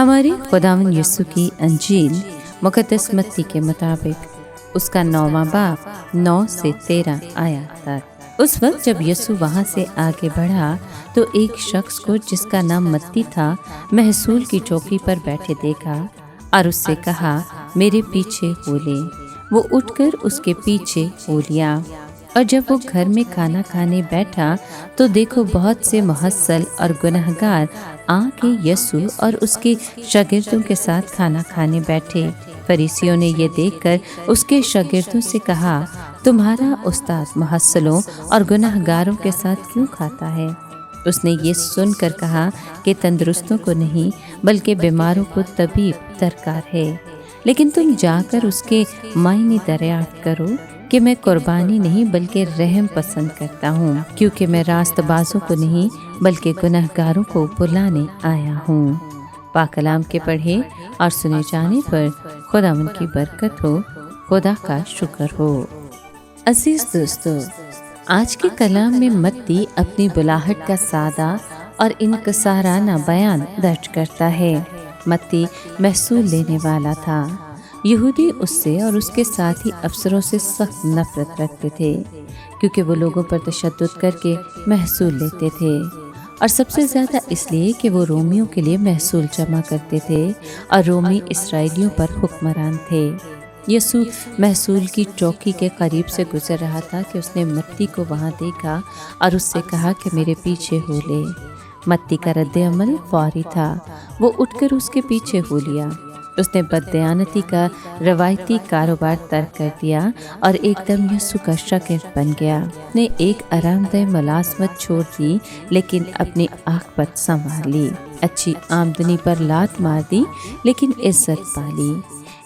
हमारे खुदावंद यीशु की अंजील मुकद्दस मत्ती के मुताबिक उसका 9वां बाब 9 से 13 आयत तक। उस वक्त जब यीशु वहाँ से आगे बढ़ा तो एक शख्स को जिसका नाम मत्ती था महसूल की चौकी पर बैठे देखा और उससे कहा, मेरे पीछे हो ले। वो उठकर उसके पीछे हो लिया। और जब वो घर में खाना खाने बैठा तो देखो बहुत से मुहस्सल और गुनहगार आके यीशु और उसके शागिर्दों के साथ खाना खाने बैठे। फरीसियों ने ये देखकर उसके शागिर्दों से कहा, तुम्हारा उस्ताद मुहस्सलों और गुनहगारों के साथ क्यों खाता है? उसने ये सुनकर कहा कि तंदुरुस्तों को नहीं बल्कि बीमारों को तबीब दरकार है। लेकिन तुम जाकर उसके मायने दरियाफ्त करो कि मैं कुर्बानी नहीं बल्कि रहम पसंद करता हूँ, क्योंकि मैं रास्तबाजों को नहीं बल्कि गुनहगारों को बुलाने आया हूँ। पाक कलाम के पढ़े और सुने जाने पर खुदावंद की बरकत हो, खुदा का शुक्र हो। अजीज दोस्तों, आज के कलाम में मत्ती अपनी बुलाहट का सादा और इनकसाराना बयान दर्ज करता है। मत्ती महसूल लेने वाला था। यहूदी उससे और उसके साथ ही अफसरों से सख्त नफरत रखते थे, क्योंकि वो लोगों पर तशद्दुद करके महसूल लेते थे, और सबसे ज़्यादा इसलिए कि वो रोमियों के लिए महसूल जमा करते थे और रोमी इसराइलियों पर हुक्मरान थे। यीशु महसूल की चौकी के करीब से गुजर रहा था कि उसने मत्ती को वहाँ देखा और उससे कहा कि मेरे पीछे हो ले। मत्ती का रद्द अमल फौरी था। वो उठकर उसके पीछे हो लिया। उसने बददयानती का रवायती कारोबार तर्क कर दिया और एकदम यीशु का शागिर्द बन गया। ने एक आरामदेह मुलाजमत छोड़ दी, लेकिन अपनी आखिरत संभाल ली। अच्छी आमदनी पर लात मार दी, लेकिन इज्जत पाली।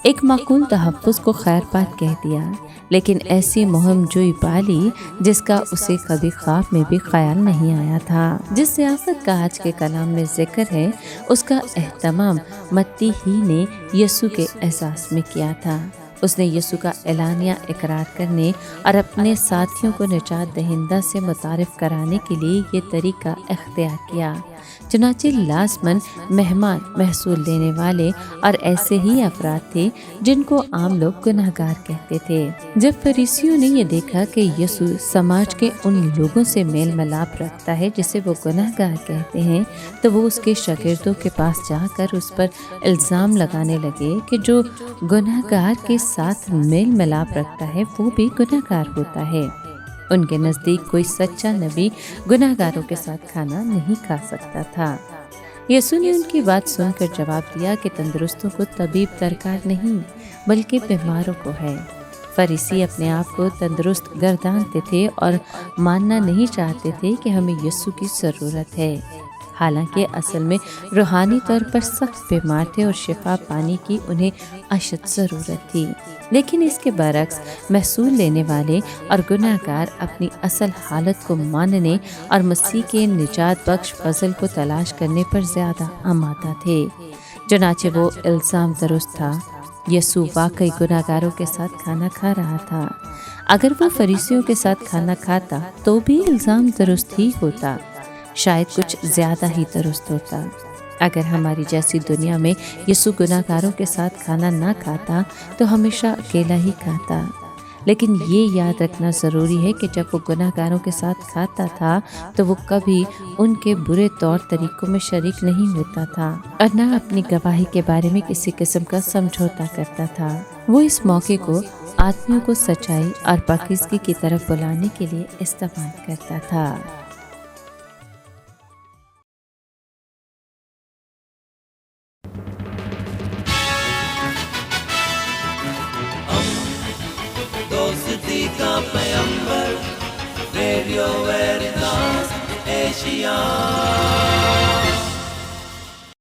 एक माकूल तहफ़्फ़ुज़ को खैरपात कह दिया, लेकिन ऐसी मुहिम जोई पाली जिसका उसे कभी ख्वाब में भी ख्याल नहीं आया था। जिस ज़ियाफ़त का आज के कलाम में जिक्र है, उसका एहतमाम मत्ती ही ने यीशु के एहसास में किया था। उसने यीशु का एलानिया इकरार करने और अपने साथियों को निजात दहिंदा से मुतारिफ कराने के लिए ये तरीका इख्तियार किया। चुनाचे लाजमन मेहमान महसूल लेने वाले और ऐसे ही अफराद थे जिनको आम लोग गुनहगार कहते थे। जब फरीसियों ने यह देखा कि यीशु समाज के उन लोगों से मेल मिलाप रखता है जिसे वो गुनहगार कहते हैं, तो वो उसके शागिर्दों के पास जाकर उस पर इल्ज़ाम लगाने लगे कि जो गुनहगार के साथ मेल मिलाप रखता है वो भी गुनहगार होता है। उनके नज़दीक कोई सच्चा नबी गुनहगारों के साथ खाना नहीं खा सकता था। यीशु ने उनकी बात सुनकर जवाब दिया कि तंदुरुस्तों को तबीब दरकार नहीं बल्कि बीमारों को है। फरीसी अपने आप को तंदुरुस्त गर्दानते थे और मानना नहीं चाहते थे कि हमें यीशु की ज़रूरत है। हालांकि असल में रूहानी तौर पर सख्त बीमार थे और शिफा पाने की उन्हें अशद ज़रूरत थी। लेकिन इसके बरक्स महसूल लेने वाले और गुनहगार अपनी असल हालत को मानने और मसीह के निजात बख्श फजल को तलाश करने पर ज़्यादा आमादा थे। चुनाचे वो इल्ज़ाम दुरुस्त था। यीशु वाकई गुनहगारों के साथ खाना खा रहा था। अगर वो फरीसियों के साथ खाना खाता तो भी इल्ज़ाम दुरुस्त ही होता, शायद कुछ ज़्यादा ही दुरुस्त होता। अगर हमारी जैसी दुनिया में यीशु गुनहगारों के साथ खाना ना खाता तो हमेशा अकेला ही खाता। लेकिन ये याद रखना ज़रूरी है कि जब वो गुनहगारों के साथ खाता था तो वो कभी उनके बुरे तौर तरीक़ों में शरीक नहीं होता था और ना अपनी गवाही के बारे में किसी किस्म का समझौता करता था। वो इस मौके को आदमियों को सच्चाई और पाकीज़गी की तरफ बुलाने के लिए इस्तेमाल करता था। दोस्ती का पैगंबर, रेडियो वेरितास एशिया।